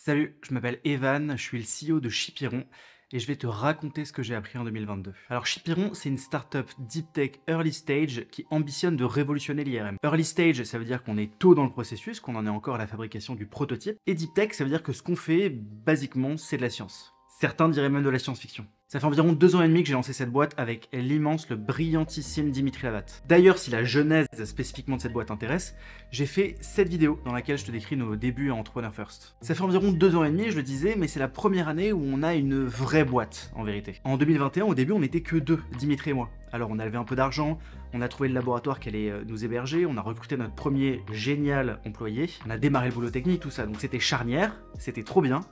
Salut, je m'appelle Evan, je suis le CEO de Shipiron et je vais te raconter ce que j'ai appris en 2022. Alors Shipiron, c'est une startup deep tech early stage qui ambitionne de révolutionner l'IRM. Early stage, ça veut dire qu'on est tôt dans le processus, qu'on en est encore à la fabrication du prototype. Et deep tech, ça veut dire que ce qu'on fait, basiquement, c'est de la science. Certains diraient même de la science-fiction. Ça fait environ 2 ans et demi que j'ai lancé cette boîte avec l'immense, le brillantissime Dimitri Lavat. D'ailleurs, si la genèse spécifiquement de cette boîte t'intéresse, j'ai fait cette vidéo dans laquelle je te décris nos débuts à Entrepreneur First. Ça fait environ 2 ans et demi, je le disais, mais c'est la première année où on a une vraie boîte, en vérité. En 2021, au début, on n'était que 2, Dimitri et moi. Alors on a levé un peu d'argent, on a trouvé le laboratoire qui allait nous héberger, on a recruté notre premier génial employé, on a démarré le boulot technique, tout ça, donc c'était charnière, c'était trop bien.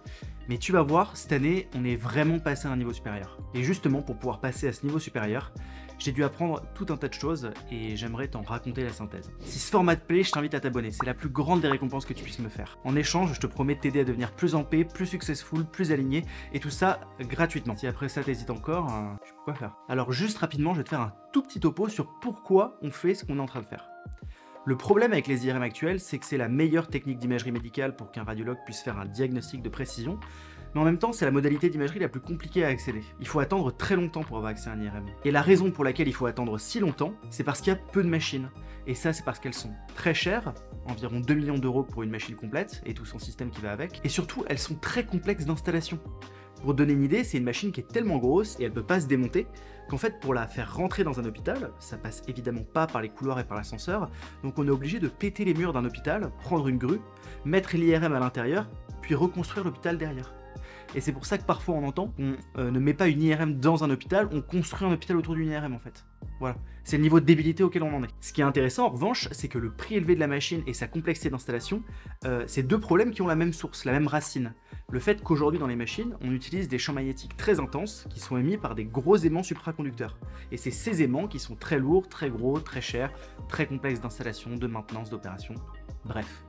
Mais tu vas voir, cette année, on est vraiment passé à un niveau supérieur. Et justement, pour pouvoir passer à ce niveau supérieur, j'ai dû apprendre tout un tas de choses et j'aimerais t'en raconter la synthèse. Si ce format te plaît, je t'invite à t'abonner, c'est la plus grande des récompenses que tu puisses me faire. En échange, je te promets de t'aider à devenir plus en paix, plus successful, plus aligné, et tout ça gratuitement. Si après ça t'hésites encore, je sais pas quoi faire. Alors juste rapidement, je vais te faire un tout petit topo sur pourquoi on fait ce qu'on est en train de faire. Le problème avec les IRM actuels, c'est que c'est la meilleure technique d'imagerie médicale pour qu'un radiologue puisse faire un diagnostic de précision, mais en même temps, c'est la modalité d'imagerie la plus compliquée à accéder. Il faut attendre très longtemps pour avoir accès à un IRM. Et la raison pour laquelle il faut attendre si longtemps, c'est parce qu'il y a peu de machines. Et ça, c'est parce qu'elles sont très chères, environ 2 millions d'euros pour une machine complète, et tout son système qui va avec, et surtout, elles sont très complexes d'installation. Pour donner une idée, c'est une machine qui est tellement grosse et elle peut pas se démonter qu'en fait pour la faire rentrer dans un hôpital, ça passe évidemment pas par les couloirs et par l'ascenseur, donc on est obligé de péter les murs d'un hôpital, prendre une grue, mettre l'IRM à l'intérieur, puis reconstruire l'hôpital derrière. Et c'est pour ça que parfois on entend qu'on ne met pas une IRM dans un hôpital, on construit un hôpital autour d'une IRM en fait. Voilà, c'est le niveau de débilité auquel on en est. Ce qui est intéressant en revanche, c'est que le prix élevé de la machine et sa complexité d'installation, c'est deux problèmes qui ont la même source, la même racine. Le fait qu'aujourd'hui dans les machines, on utilise des champs magnétiques très intenses qui sont émis par des gros aimants supraconducteurs. Et c'est ces aimants qui sont très lourds, très gros, très chers, très complexes d'installation, de maintenance, d'opération, bref.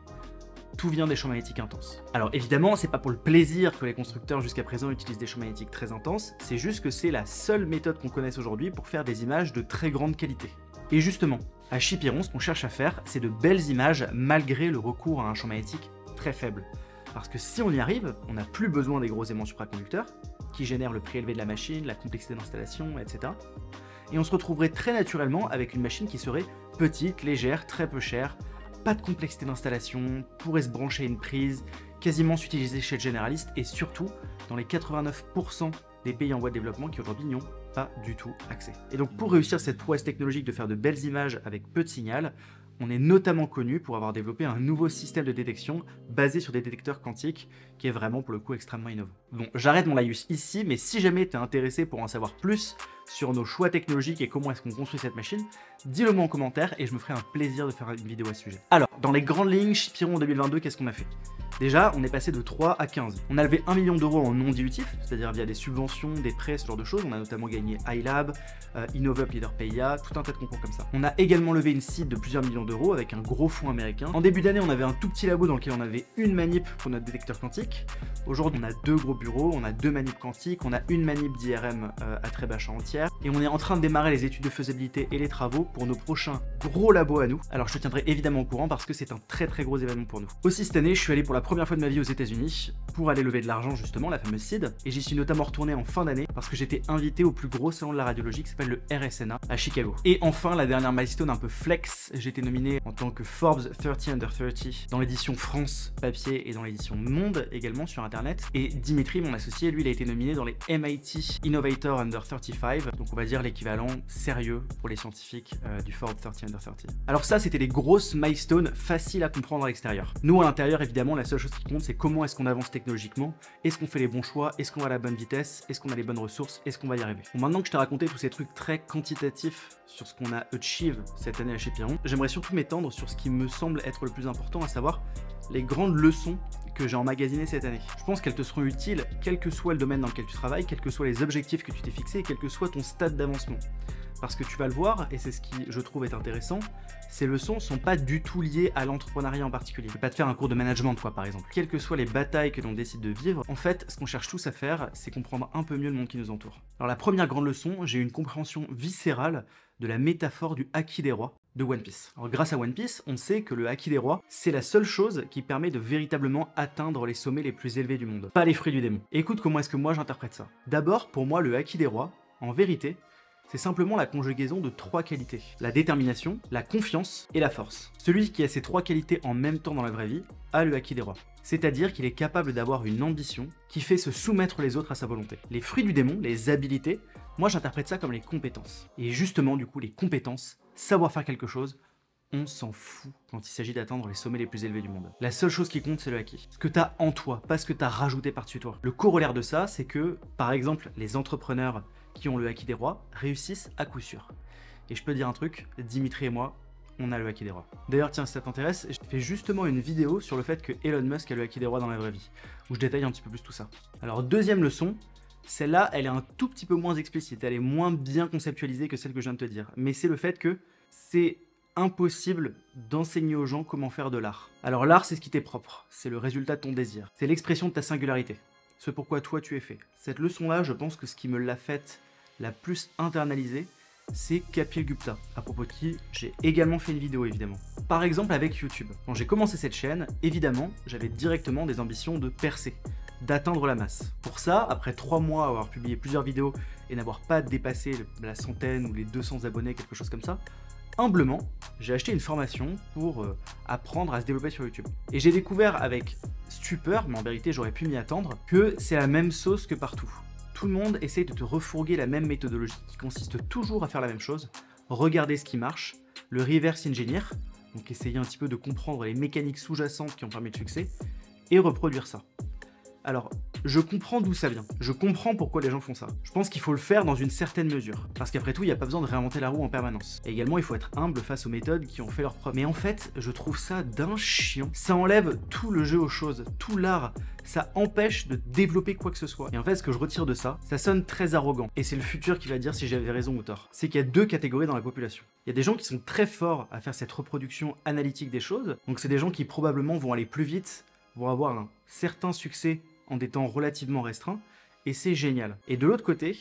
Tout vient des champs magnétiques intenses. Alors évidemment, c'est pas pour le plaisir que les constructeurs jusqu'à présent utilisent des champs magnétiques très intenses, c'est juste que c'est la seule méthode qu'on connaisse aujourd'hui pour faire des images de très grande qualité. Et justement, à Shipiron, ce qu'on cherche à faire, c'est de belles images malgré le recours à un champ magnétique très faible. Parce que si on y arrive, on n'a plus besoin des gros aimants supraconducteurs, qui génèrent le prix élevé de la machine, la complexité d'installation, etc. Et on se retrouverait très naturellement avec une machine qui serait petite, légère, très peu chère, pas de complexité d'installation, pourrait se brancher à une prise, quasiment s'utiliser chez le généraliste et surtout dans les 89% des pays en voie de développement qui aujourd'hui n'y ont pas du tout accès. Et donc pour réussir cette prouesse technologique de faire de belles images avec peu de signal, on est notamment connu pour avoir développé un nouveau système de détection basé sur des détecteurs quantiques qui est vraiment pour le coup extrêmement innovant. Bon, j'arrête mon laïus ici, mais si jamais tu es intéressé pour en savoir plus sur nos choix technologiques et comment est-ce qu'on construit cette machine, dis-le moi en commentaire et je me ferai un plaisir de faire une vidéo à ce sujet. Alors, dans les grandes lignes, Shipiron en 2022, qu'est-ce qu'on a fait? Déjà, on est passé de 3 à 15. On a levé 1 million d'euros en non dilutif, c'est-à-dire via des subventions, des prêts, ce genre de choses. On a notamment gagné iLab, InnovUp, Leader PIA, tout un tas de concours comme ça. On a également levé une seed de plusieurs millions d'euros avec un gros fonds américain. En début d'année, on avait un tout petit labo dans lequel on avait une manip pour notre détecteur quantique. Aujourd'hui, on a 2 gros bureaux, on a 2 manips quantiques, on a une manip d'IRM à très bas champ entière. Et on est en train de démarrer les études de faisabilité et les travaux pour nos prochains gros labos à nous. Alors je te tiendrai évidemment au courant parce que c'est un très gros événement pour nous. Aussi cette année, je suis allé pour la première fois de ma vie aux États-Unis pour aller lever de l'argent justement, la fameuse seed, et j'y suis notamment retourné en fin d'année parce que j'étais invité au plus gros salon de la radiologie qui s'appelle le RSNA à Chicago. Et enfin, la dernière milestone un peu flex, j'ai été nominé en tant que Forbes 30 Under 30 dans l'édition France papier et dans l'édition Monde également sur internet. Et Dimitri, mon associé, lui, il a été nominé dans les MIT Innovator Under 35, donc on va dire l'équivalent sérieux pour les scientifiques du Forbes 30 Under 30. Alors ça, c'était les grosses milestones faciles à comprendre à l'extérieur. Nous, à l'intérieur, évidemment, la seule chose qui compte, c'est comment est-ce qu'on avance technologiquement, est-ce qu'on fait les bons choix, est-ce qu'on va à la bonne vitesse, est-ce qu'on a les bonnes ressources, est-ce qu'on va y arriver. Bon, maintenant que je t'ai raconté tous ces trucs très quantitatifs sur ce qu'on a achieve cette année à Shipiron, j'aimerais surtout m'étendre sur ce qui me semble être le plus important, à savoir les grandes leçons que j'ai emmagasinées cette année. Je pense qu'elles te seront utiles, quel que soit le domaine dans lequel tu travailles, quels que soient les objectifs que tu t'es fixés, quel que soit ton stade d'avancement. Parce que tu vas le voir, et c'est ce qui, je trouve, est intéressant, ces leçons sont pas du tout liées à l'entrepreneuriat en particulier. Je vais pas te faire un cours de management, toi, par exemple. Quelles que soient les batailles que l'on décide de vivre, en fait, ce qu'on cherche tous à faire, c'est comprendre un peu mieux le monde qui nous entoure. Alors la première grande leçon, j'ai eu une compréhension viscérale de la métaphore du Haki des rois de One Piece. Alors grâce à One Piece, on sait que le Haki des rois, c'est la seule chose qui permet de véritablement atteindre les sommets les plus élevés du monde. Pas les fruits du démon. Et écoute comment est-ce que moi j'interprète ça. D'abord, pour moi, le Haki des rois, en vérité, c'est simplement la conjugaison de 3 qualités. La détermination, la confiance et la force. Celui qui a ces 3 qualités en même temps dans la vraie vie a le Haki des rois. C'est-à-dire qu'il est capable d'avoir une ambition qui fait se soumettre les autres à sa volonté. Les fruits du démon, les habilités, moi j'interprète ça comme les compétences. Et justement, du coup, les compétences, savoir faire quelque chose, on s'en fout quand il s'agit d'atteindre les sommets les plus élevés du monde. La seule chose qui compte, c'est le Haki. Ce que tu as en toi, pas ce que tu as rajouté par-dessus toi. Le corollaire de ça, c'est que, par exemple, les entrepreneurs qui ont le Haki des rois réussissent à coup sûr. Et je peux dire un truc, Dimitri et moi, on a le Haki des rois. D'ailleurs, tiens, si ça t'intéresse, je fais justement une vidéo sur le fait que Elon Musk a le Haki des rois dans la vraie vie, où je détaille un petit peu plus tout ça. Alors, deuxième leçon, celle-là, elle est un tout petit peu moins explicite, elle est moins bien conceptualisée que celle que je viens de te dire. Mais c'est le fait que c'est impossible d'enseigner aux gens comment faire de l'art. Alors l'art, c'est ce qui t'est propre, c'est le résultat de ton désir, c'est l'expression de ta singularité, ce pourquoi toi tu es fait. Cette leçon-là, je pense que ce qui me l'a faite la plus internalisée, c'est Kapil Gupta, à propos de qui j'ai également fait une vidéo évidemment. Par exemple avec YouTube. Quand j'ai commencé cette chaîne, évidemment, j'avais directement des ambitions de percer, d'atteindre la masse. Pour ça, après 3 mois à avoir publié plusieurs vidéos et n'avoir pas dépassé la centaine ou les 200 abonnés, quelque chose comme ça, humblement, j'ai acheté une formation pour apprendre à se développer sur YouTube. Et j'ai découvert avec stupeur, mais en vérité j'aurais pu m'y attendre, que c'est la même sauce que partout. Tout le monde essaye de te refourguer la même méthodologie qui consiste toujours à faire la même chose, regarder ce qui marche, le reverse engineer, donc essayer un petit peu de comprendre les mécaniques sous-jacentes qui ont permis le succès, et reproduire ça. Alors, je comprends d'où ça vient, je comprends pourquoi les gens font ça. Je pense qu'il faut le faire dans une certaine mesure, parce qu'après tout, il n'y a pas besoin de réinventer la roue en permanence. Et également, il faut être humble face aux méthodes qui ont fait leur preuve. Mais en fait, je trouve ça d'un chiant. Ça enlève tout le jeu aux choses, tout l'art. Ça empêche de développer quoi que ce soit. Et en fait, ce que je retire de ça, ça sonne très arrogant. Et c'est le futur qui va dire si j'avais raison ou tort. C'est qu'il y a 2 catégories dans la population. Il y a des gens qui sont très forts à faire cette reproduction analytique des choses. Donc c'est des gens qui probablement vont aller plus vite, vont avoir un certain succès en des temps relativement restreints, et c'est génial. Et de l'autre côté,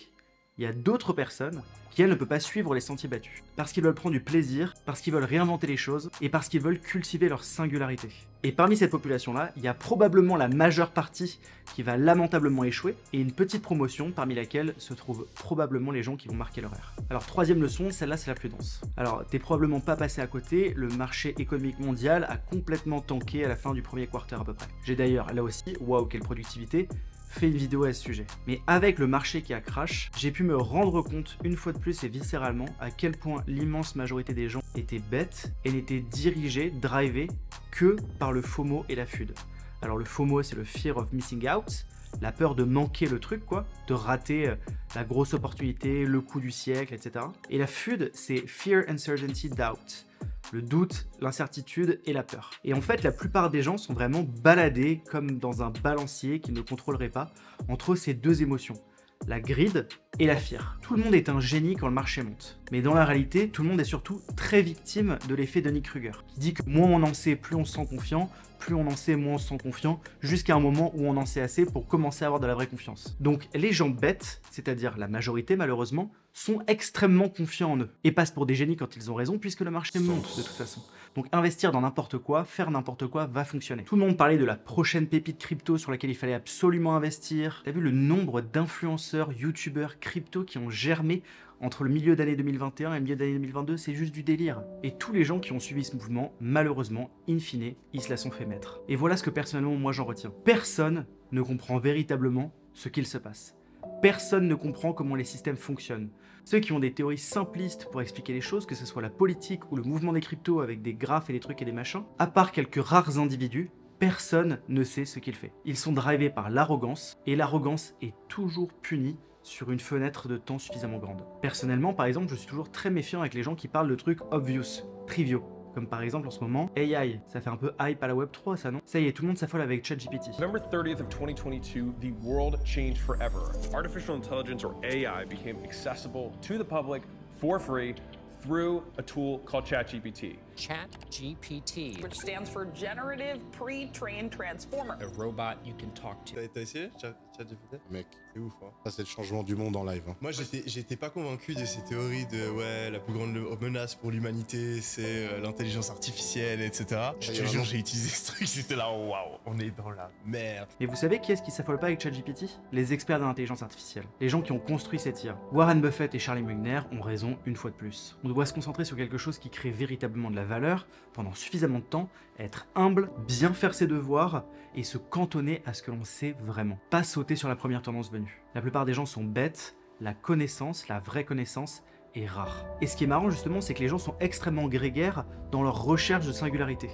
il y a d'autres personnes qui, elles, ne peuvent pas suivre les sentiers battus, parce qu'ils veulent prendre du plaisir, parce qu'ils veulent réinventer les choses, et parce qu'ils veulent cultiver leur singularité. Et parmi cette population-là, il y a probablement la majeure partie qui va lamentablement échouer, et une petite promotion parmi laquelle se trouvent probablement les gens qui vont marquer leur ère. Alors troisième leçon, celle-là c'est la prudence. Alors t'es probablement pas passé à côté, le marché économique mondial a complètement tanké à la fin du premier quarter à peu près. J'ai d'ailleurs, là aussi, waouh quelle productivité, fait une vidéo à ce sujet. Mais avec le marché qui a crash, j'ai pu me rendre compte une fois de plus et viscéralement à quel point l'immense majorité des gens étaient bêtes et n'étaient dirigés, drivés que par le FOMO et la FUD. Alors le FOMO, c'est le Fear of Missing Out, la peur de manquer le truc quoi, de rater la grosse opportunité, le coup du siècle, etc. Et la FUD, c'est Fear, Uncertainty, Doubt. Le doute, l'incertitude et la peur. Et en fait, la plupart des gens sont vraiment baladés comme dans un balancier qu'ils ne contrôleraient pas entre ces 2 émotions, la greed et la fear. Tout le monde est un génie quand le marché monte. Mais dans la réalité, tout le monde est surtout très victime de l'effet Dunning-Kruger, qui dit que moins on en sait, plus on se sent confiant, plus on en sait, moins on se sent confiant, jusqu'à un moment où on en sait assez pour commencer à avoir de la vraie confiance. Donc les gens bêtes, c'est-à-dire la majorité malheureusement, sont extrêmement confiants en eux, et passent pour des génies quand ils ont raison, puisque le marché monte de toute façon. Donc investir dans n'importe quoi, faire n'importe quoi va fonctionner. Tout le monde parlait de la prochaine pépite crypto sur laquelle il fallait absolument investir. T'as vu le nombre d'influenceurs, youtubeurs, crypto qui ont germé entre le milieu d'année 2021 et le milieu d'année 2022, c'est juste du délire. Et tous les gens qui ont suivi ce mouvement, malheureusement, in fine, ils se la sont fait mettre. Et voilà ce que personnellement, moi j'en retiens. Personne ne comprend véritablement ce qu'il se passe. Personne ne comprend comment les systèmes fonctionnent. Ceux qui ont des théories simplistes pour expliquer les choses, que ce soit la politique ou le mouvement des cryptos avec des graphes et des trucs et des machins, à part quelques rares individus, personne ne sait ce qu'il fait. Ils sont drivés par l'arrogance, et l'arrogance est toujours punie sur une fenêtre de temps suffisamment grande. Personnellement, par exemple, je suis toujours très méfiant avec les gens qui parlent de trucs obvious, triviaux. Comme par exemple en ce moment, AI, ça fait un peu hype à la Web3 ça non? Ça y est, tout le monde s'affole avec ChatGPT. November 30th of 2022, the world changed forever. Artificial intelligence or AI became accessible to the public for free through a tool called ChatGPT. ChatGPT, which stands for Generative Pre-trained Transformer. a robot you can talk to. T'as essayé ChatGPT? Mec, C'est ouf, hein. ça c'est le changement du monde en live. Hein. Moi, j'étais pas convaincu de ces théories de ouais, la plus grande menace pour l'humanité, c'est l'intelligence artificielle, etc. Je te jure, j'ai utilisé ce truc, j'étais là, waouh, on est dans la merde. Mais vous savez qui est-ce qui s'affole pas avec ChatGPT? Les experts de l'intelligence artificielle. Les gens qui ont construit cette IA. Warren Buffett et Charlie Munger ont raison une fois de plus. On doit se concentrer sur quelque chose qui crée véritablement de la valeur pendant suffisamment de temps, être humble, bien faire ses devoirs et se cantonner à ce que l'on sait vraiment. Pas sauter sur la première tendance venue. La plupart des gens sont bêtes, la connaissance, la vraie connaissance, est rare. Et ce qui est marrant justement, c'est que les gens sont extrêmement grégaires dans leur recherche de singularité.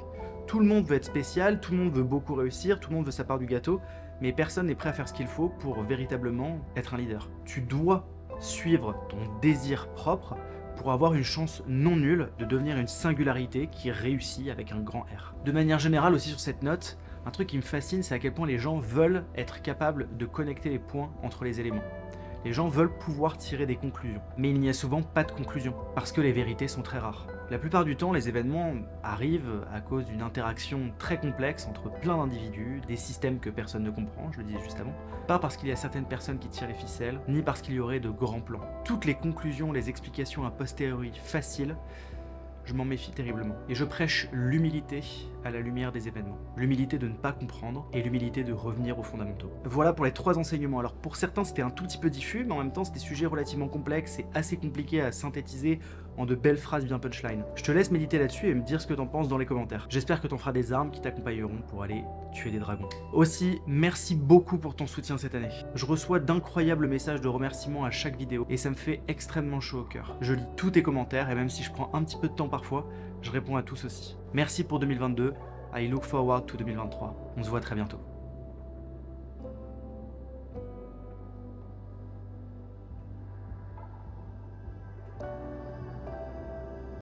Tout le monde veut être spécial, tout le monde veut beaucoup réussir, tout le monde veut sa part du gâteau, mais personne n'est prêt à faire ce qu'il faut pour véritablement être un leader. Tu dois suivre ton désir propre pour avoir une chance non nulle de devenir une singularité qui réussit avec un grand R. De manière générale aussi sur cette note, un truc qui me fascine, c'est à quel point les gens veulent être capables de connecter les points entre les éléments. Les gens veulent pouvoir tirer des conclusions. Mais il n'y a souvent pas de conclusion, parce que les vérités sont très rares. La plupart du temps, les événements arrivent à cause d'une interaction très complexe entre plein d'individus, des systèmes que personne ne comprend, je le disais juste avant, pas parce qu'il y a certaines personnes qui tirent les ficelles, ni parce qu'il y aurait de grands plans. Toutes les conclusions, les explications a posteriori faciles, je m'en méfie terriblement. Et je prêche l'humilité à la lumière des événements. L'humilité de ne pas comprendre et l'humilité de revenir aux fondamentaux. Voilà pour les 3 enseignements. Alors pour certains c'était un tout petit peu diffus, mais en même temps c'est des sujets relativement complexes et assez compliqués à synthétiser en de belles phrases bien punchline. Je te laisse méditer là-dessus et me dire ce que t'en penses dans les commentaires. J'espère que t'en feras des armes qui t'accompagneront pour aller tuer des dragons. Aussi, merci beaucoup pour ton soutien cette année. Je reçois d'incroyables messages de remerciements à chaque vidéo et ça me fait extrêmement chaud au cœur. Je lis tous tes commentaires et même si je prends un petit peu de temps parfois, je réponds à tous aussi. Merci pour 2022, I look forward to 2023. On se voit très bientôt.